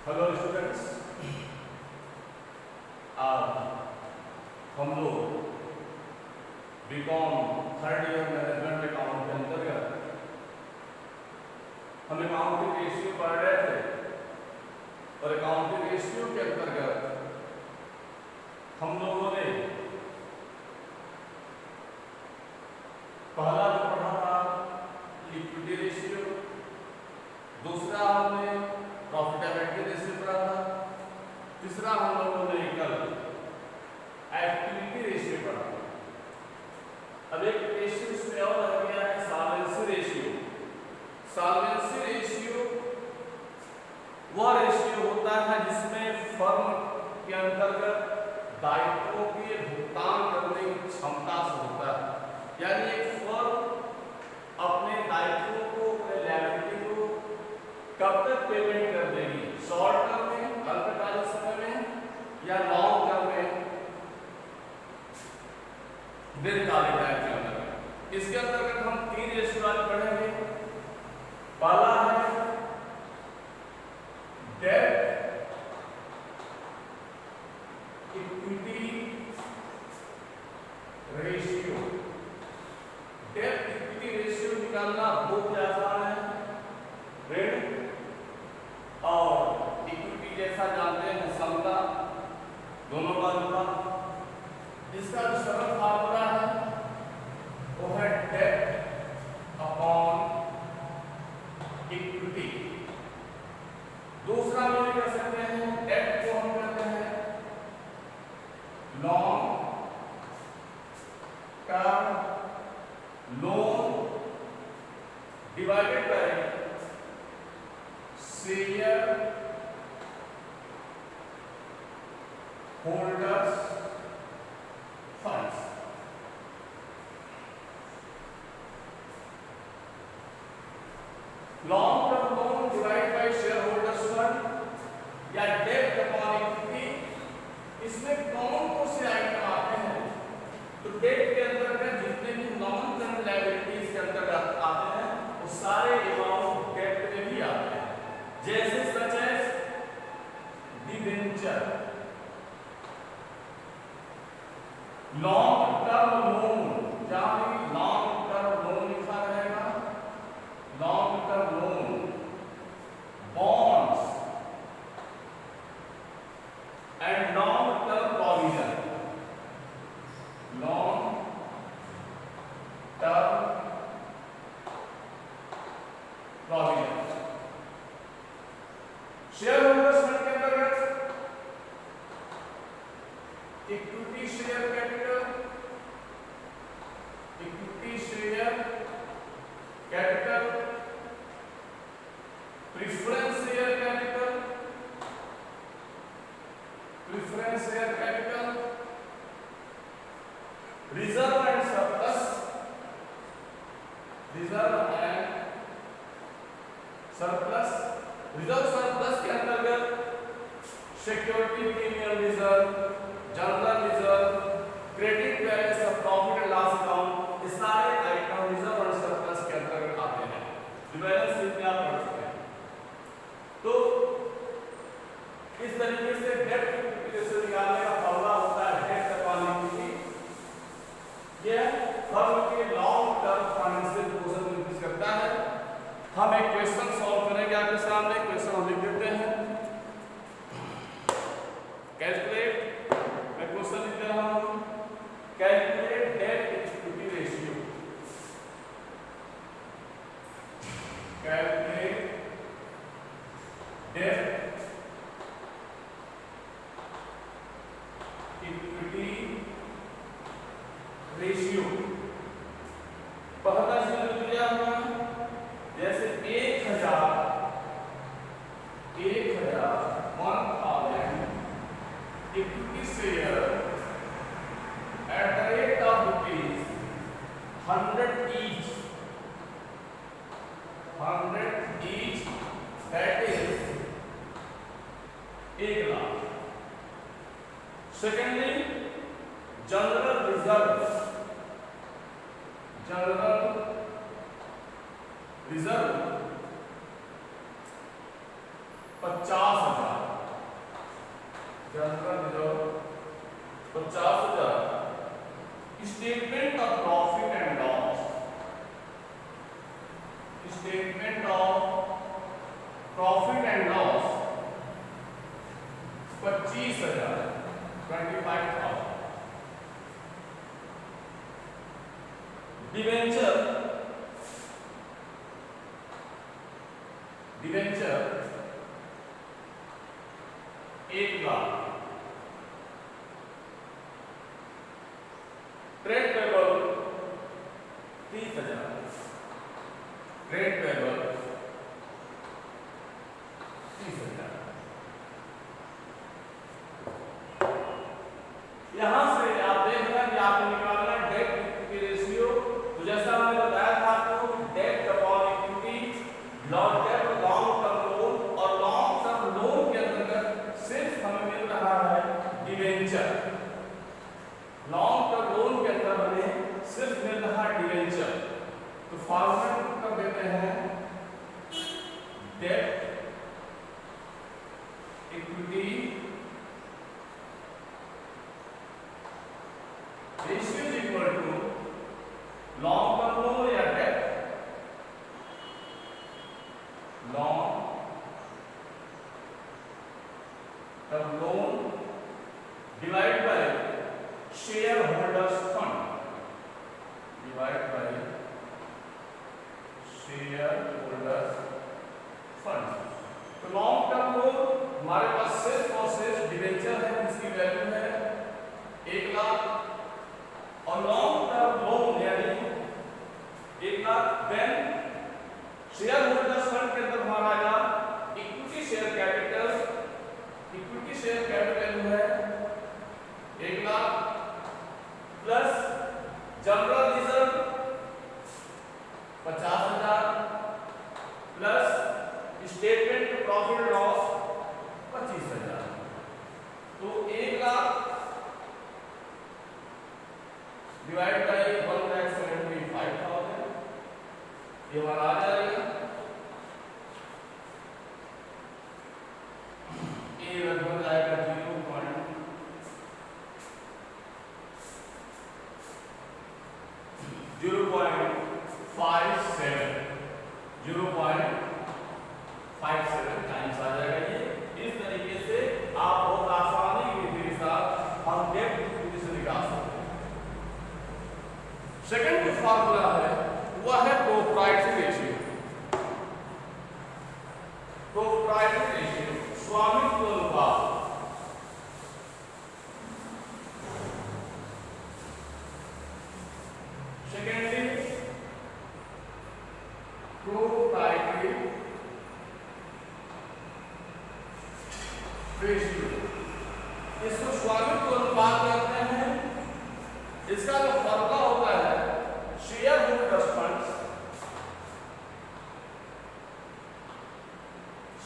Hello students, आज हम लोग BCom third year management account के अंतर्गत हम अकाउंटिंग रेशियो पढ़ रहे थे और अकाउंटिंग रेशियो के अंतर्गत हम लोगों ने पहला जो पढ़ा था लिक्विडिटी रेशियो, दूसरा हमने प्रॉफिटेबिलिटी रेशियो पढ़ा था, तीसरा हम लोगों ने कल एक्टिविटी रेशियो पढ़ा। अब एक रेशियो इसमें और आ गया है सॉल्वेंसी रेशियो। सॉल्वेंसी रेशियो वह रेशियो होता है जिसमें फर्म के अंतर्गत दायित्वों के भुगतान करने की क्षमता से होता है, यानी एक फर्म अपने दायित्वों को, अपने लायबिलिटी को कब तक पेमेंट कर देगी, शॉर्ट टर्म में, अल्पकालिक समय में, या लॉन्ग टर्म में, दीर्घकालिक टाइम के अंदर। इसके अंतर्गत हम तीन रेशियो आज पढ़ेंगे। पहला है date equity ratio. Date equity ratio निकालना बहुत आसान है। ऋण और इक्विटी जैसा जानते हैं समता, दोनों बाजू का। इसका जो सरल फार्मूला है वो है डेट अपॉन इक्विटी। दूसरा हम कर सकते हैं, डेट को हम कहते हैं long term loan divided by share holders funds. Long term loan divide by share holders fund या डेट अपॉन इक्विटी, इसमें कौन कौन से आइटम आते हैं? तो डेट के अंतर्गत जितने भी नॉन करंट लायबिलिटीज के अंतर्गत आते हैं वो सारे अमाउंट डेट में भी आते हैं, जैसे such as debenture, long term loan, जहां भी लॉन्ग टर्म लोन लिखा रहेगा, long term loan, bonds and long term provision, long term provision. Share holders fund के अंतर्गत equity share capital, equity share capital, preference share capital, preference share capital, reserve and surplus, reserve and surplus. Reserve surplus के अंतर्गत security premium reserve, general reserve, credit balance और profit and loss account, ये सारे item reserve and surplus के अंतर्गत आते हैं। Balance sheet में आप पढ़ सकते हैं। तो इस तरीके से डेट इक्विटी रेशियो निकालने का फॉर्मूला होता है डेट अपॉन इक्विटी। यह फर्म के लॉन्ग टर्म फाइनेंशियल पोजीशन को इंक्रीज करता है। हम एक क्वेश्चन सॉल्व करेंगे आपके सामने। क्वेश्चन हम लिख देते हैं, कैलकुलेट, मैं क्वेश्चन लिख रहा हूं, calculate date equity ratio, calculate date equity ratio. पहला चीज दिया हुआ जैसे 1000 equity share at the rate of ₹100 each, 100 each, that is 1 lakh. Secondly general reserve, general reserve 50,000, 50,000 statement of profit and loss, statement of profit and loss 25,000 25,000। Debenture, debenture 1 lakh. Trade payable 30,000, trade payable 30,000। यहां से आप देख रहे हैं कि आपको निकालना है डेट इक्विटी रेशियो। तो जैसा मैंने बताया था आपको, debt upon equity, long term loan और लॉन्ग टर्म लोन के अंतर्गत सिर्फ हमें मिल रहा है डिवेंचर। लॉन्ग टर्म लोन के अंदर हमें सिर्फ मिल रहा है डिवेंचर। तो फॉर्मूला कर देते हैं debt equity ratio is equal to long term loan या debt, long term loan divide by share holders fund, divide by share holders fund. तो लॉन्ग टर्म लोन हमारे पास सिर्फ और सिर्फ डिवेंचर है जिसकी वैल्यू है 1 लाख, और लॉन्ग टर्म लोन यानी 1 lakh then share holders fund के अंदर हमारा आएगा equity share capital, equity share capital है 1 lakh plus general reserve 50,000 plus statement profit loss 25,000। तो 1 लाख डिवाइड बाय 1,75,000 ये हमारा आ जाएगा। ये लगभग आएगा 0.57 टाइम्स आ जाएगा। ये इस तरीके से आप बहुत आसानी के साथ हम डेट इक्विटी से निकाल सकते हैं। सेकंड जो फार्मूला है वह है प्रोप्राइटरी रेशियो। प्रोप्राइटरी रेशियो स्वामित्व अनुपात। सेकेंडली प्रोप्राइटरी रेशियो, इसको स्वामित्व अनुपात कहते हैं। इसका जो फॉर्मूला होता है share holders funds,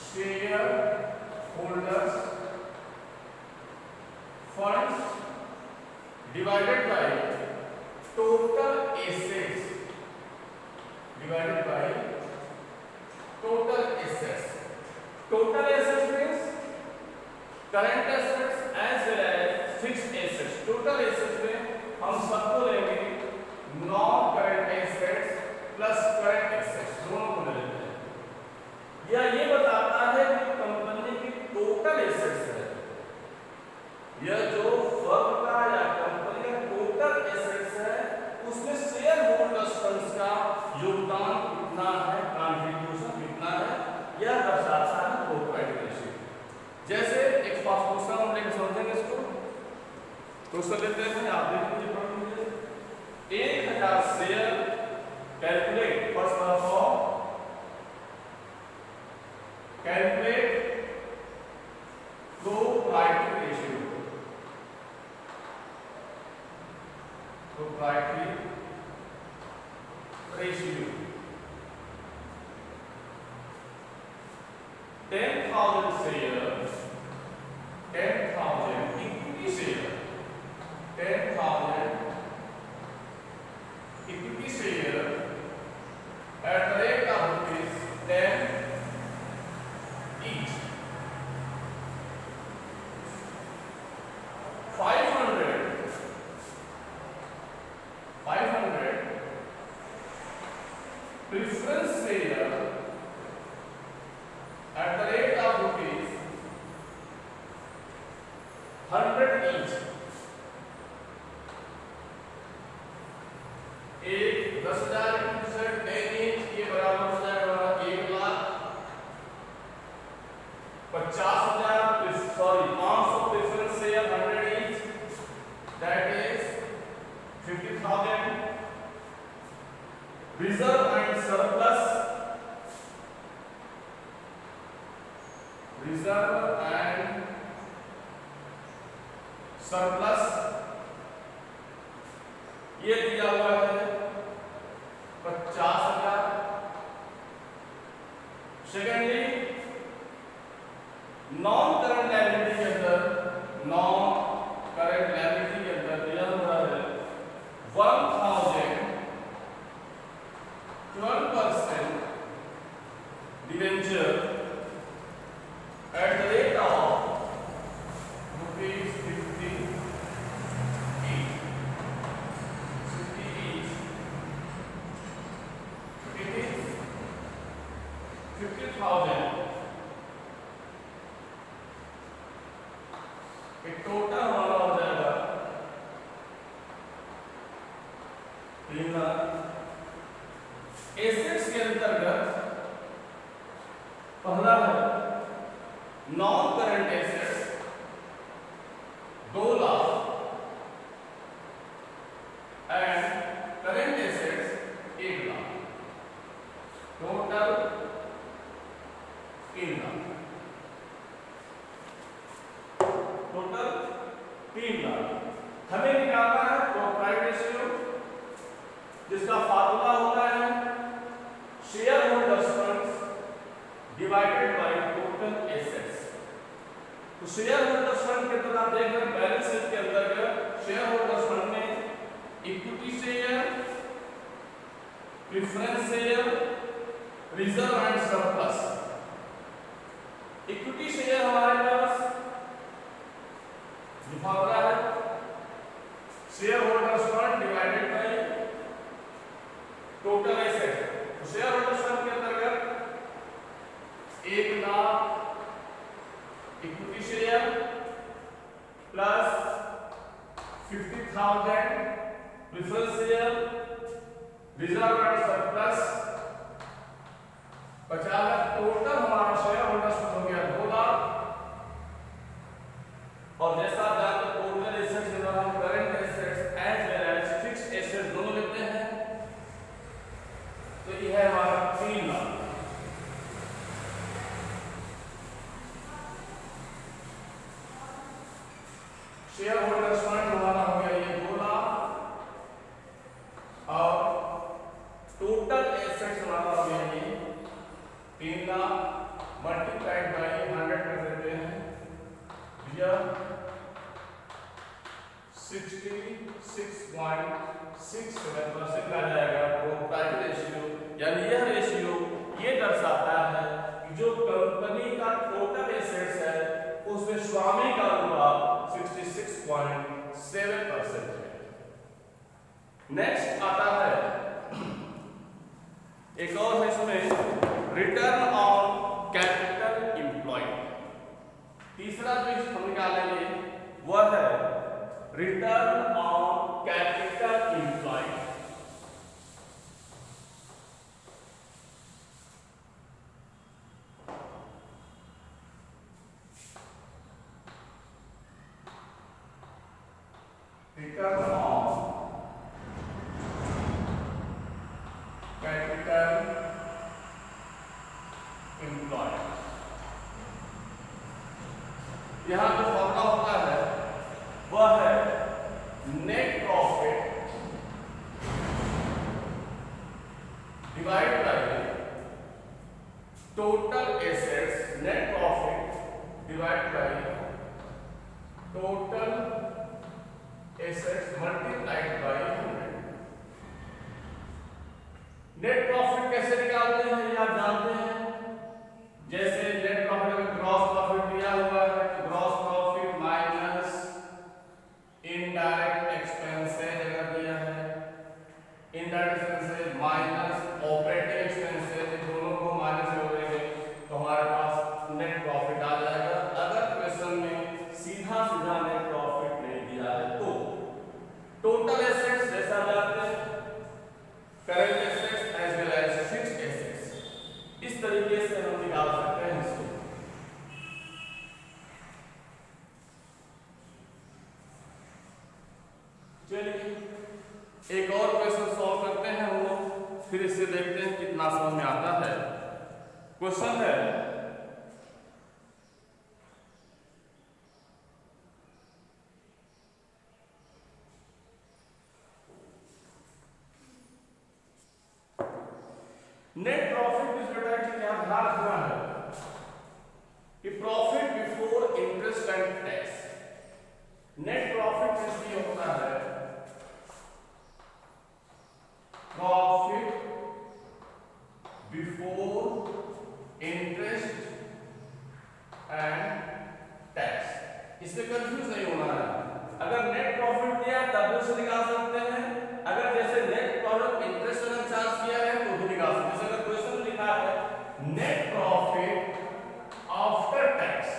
share holders funds divided by total assets, divided by total assets. Total assets means current assets as well as fixed assets. Total assets में हम सबको लेंगे non current assets plus current assets, दोनों को ले लेते हैं। यह ये बताता है कि कंपनी की टोटल एसेट्स है, यह जो फर्म का या कंपनी का टोटल एसेट्स है उसमें शेयर होल्डर्स फंड्स का योगदान कितना है, कंट्रीब्यूशन कितना है, यह दर्शाता है प्रोप्राइटरी रेशियो। जैसे एक क्वेश्चन हम लेकर समझेंगे इसको। क्वेश्चन लेते हैं, आप देख लीजिए, पढ़ लीजिए। 1000 share calculate first of all calculate proprietary ratio, proprietary ratio 10,000 share, 10,000 equity share, 10,000 equity share at the rate of ₹10 each. at the rate of rupees 100 each, एक 10,000 10 इंच ये बराबर हो जाएगा 1,50,000 sorry 500 preference share 100 each, that is 50,000. Reserve and surplus, reserve and surplus ये दिया हुआ है 50,000. Secondly non current liability के अंदर दिया हुआ है 1,000 12% debenture at the rate of rupees 50 each. 50 each. It is 50,000. एक टोटल हमारा हो जाएगा 3 लाख. एसेट्स के अंतर्गत पहला है non current assets 2 lakh and current assets 1 lakh, total 3 lakh. Total 3 lakh हमें निकालना है प्रॉफिट रेशियो, जिसका फार्मूला होता है share holders funds divided by total assets. तो शेयर होल्डर्स फंड के अंदर आप देख रहे हैं बैलेंस शीट के अंदर शेयर होल्डर्स फंड में equity share, preference share, reserve and surplus. Equity share हमारे पास फार्मूला है share holders fund divided by total asset. तो शेयर होल्डर्स फंड के अंतर्गत 1 lakh equity share plus 50,000 preference share, reserve and surplus 50 lakh. Total हमारा share holders fund हो गया 2 लाख. और जैसा आप जानते हैं टोटल एसेट्स में हम current assets as well as fixed assets दोनों लेते हैं. तो ये है हमारा 3 लाख. शेयर होल्डर्स फंड हमारा हो गया ये 2 लाख और टोटल एसेट्स हमारा हो गया ये 3 लाख मल्टीप्लाइड बाय 100 कर देते हैं भैया 66.67% आ जाएगा. प्रॉफिट रेशियो यानी यह रेशियो ये दर्शाता है कि जो कंपनी का टोटल एसेट्स है उसमें स्वामी का अनुपात 66.7% है. नेक्स्ट आता है एक और है इसमें रिटर्न ऑन कैपिटल एम्प्लॉयड. तीसरा जो हम निकालेंगे वह है return on capital employed. Return on capital employed. यहां जो फॉर्मूला होता है वह है net profit divide by total assets. Net profit divide by total assets multiplied by 100. Net profit कैसे निकालते हैं ये आप जानते हैं. जैसे नेट प्रॉफिट में ग्रॉस प्रॉफिट दिया हुआ है तो ग्रॉस प्रॉफिट नेट प्रॉफिट आ जाएगा। अगर क्वेश्चन में सीधा सीधा नेट प्रॉफिट नहीं दिया है तो टोटल एसेट्स जैसा जानते हैं, current assets as well as fixed assets, इस तरीके से हम निकाल सकते हैं इसको। चलिए एक और क्वेश्चन सॉल्व करते हैं हम लोग, फिर इससे देखते हैं कितना समझ में आता है। क्वेश्चन है नेट प्रॉफिट इस बेटा की क्या ध्यान रखना है कि profit before interest and tax. Net profit इसलिए होता है profit before interest and tax. इसमें कंफ्यूज नहीं होना है। अगर नेट प्रॉफिट दिया है तब उसे निकाल सकते हैं, अगर जैसे net profit interest and charge किया है तो भी निकाल सकते हैं। जैसे अगर क्वेश्चन लिखा है नेट प्रॉफिट आफ्टर टैक्स,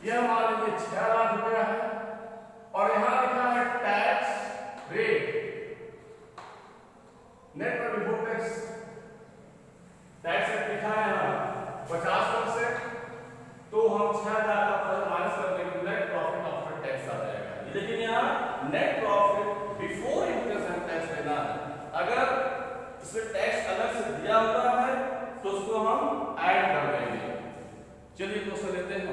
यह मान लीजिए 6 लाख रुपया है और यहां लिखा है टैक्स रेट, नेट पर बिफोर टैक्स टैक्स रेट लिखा है यहाँ 50%, तो हम 6,000 का माइनस कर देंगे, नेट प्रॉफिट आफ्टर टैक्स आ जाएगा। लेकिन यहाँ net profit before interest and tax लेना है। अगर इसमें टैक्स अलग से दिया हुआ है तो उसको हम ऐड कर देंगे। चलिए क्वेश्चन लेते हैं।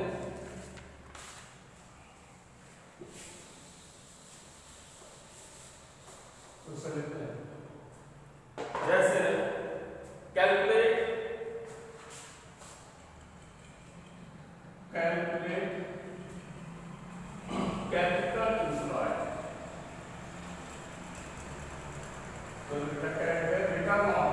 क्वेश्चन लेते हैं जैसे कैलकुलेट कैपिटल एम्प्लॉयड, तो return on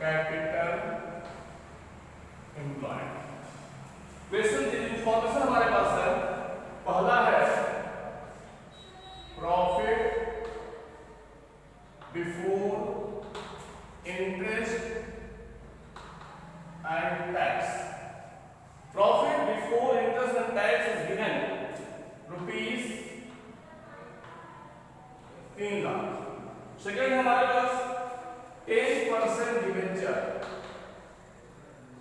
capital employed. Question जिन इंफॉर्मेशन हमारे पास है, पहला है profit before interest and tax. Profit before interest and tax is given rupees 3 lakh. Second हमारे पास 10% डिवेंचर,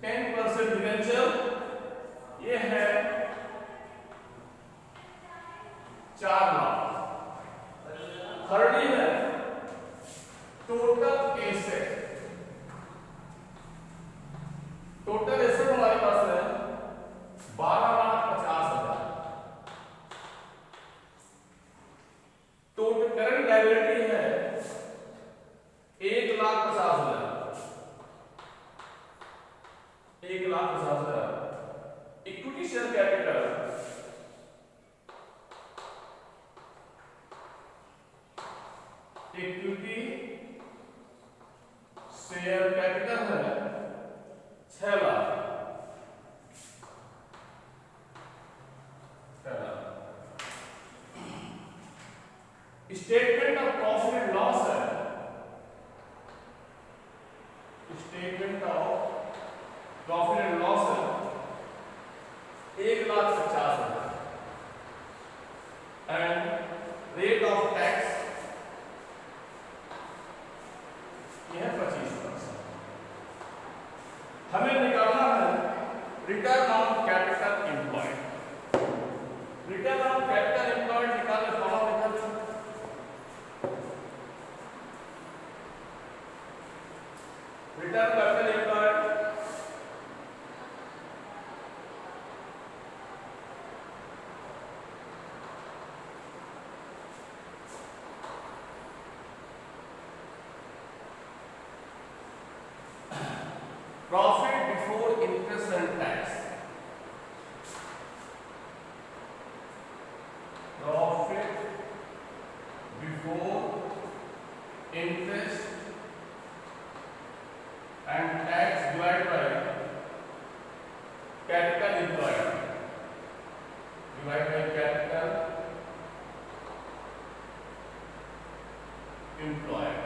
10% डिवेंचर ये है 4 लाख। थर्ड है टोटल एसेट, टोटल एसेट हमारे पास है 12,50,000। टोटल करंट लायबिलिटी है 1,50,000, 1,50,000। Equity share capital equity share capital है 6 lakh. Statement of profit and loss है, statement of profit and loss है 1,50,000 एंड रेट ऑफ टैक्स यह है 25%। हमें निकालना है return on capital employed. Return on capital employed निकालने फॉर्मूला निकाल दो। Return capital employed profit before interest and tax, profit before interest and tax divide by capital employed, divide by capital employed.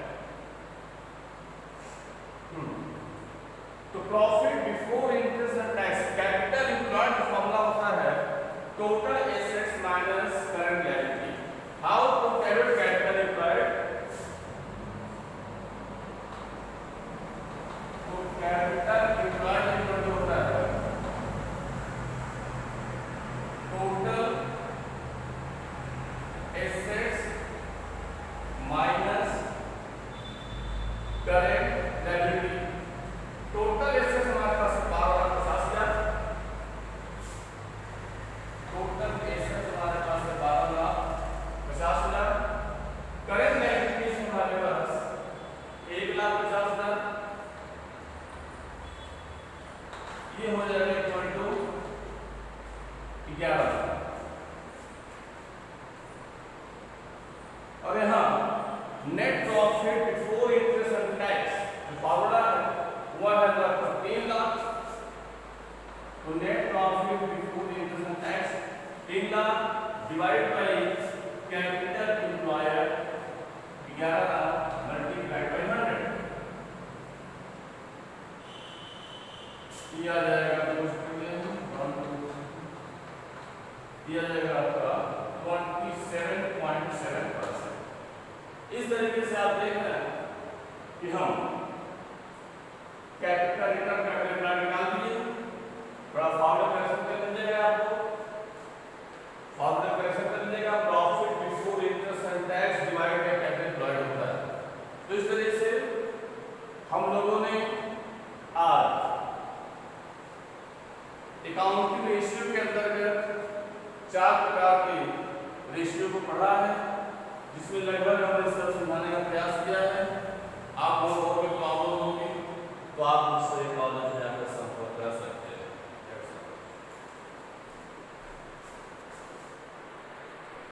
Current liability. Total assets हमारे पास 12,50,000, total assets हमारे पास 12,50,000, current liabilities हमारे पास 1,50,000, ये हो जाएगा equal to 11। और यहाँ net profit before interest and tax जो formula है वो है आपका 3 लाख। तो net profit before interest and tax 3 lakh divide by capital employer 11 lakh multiplied by 100, ये आ जाएगा दिया जाएगा आपका 27.7%। इस तरीके से आप देख रहे हैं कि हम कैपिटल रिटर्न कैपिटल प्लान निकाल दिए। बड़ा फॉर्मूला करेक्शन कर लीजिएगा, आपको फॉर्मूला करेक्शन कर लीजिएगा, profit before interest and tax divide by capital employed होता है। तो इस तरह से हम लोगों ने आज अकाउंटिंग रेशियो के अंतर्गत 4 प्रकार के रेशियो को पढ़ा है, जिसमें लगभग हमने सब समझाने का प्रयास किया है। आप लोगों को प्रॉब्लम होगी तो आप मुझसे कॉल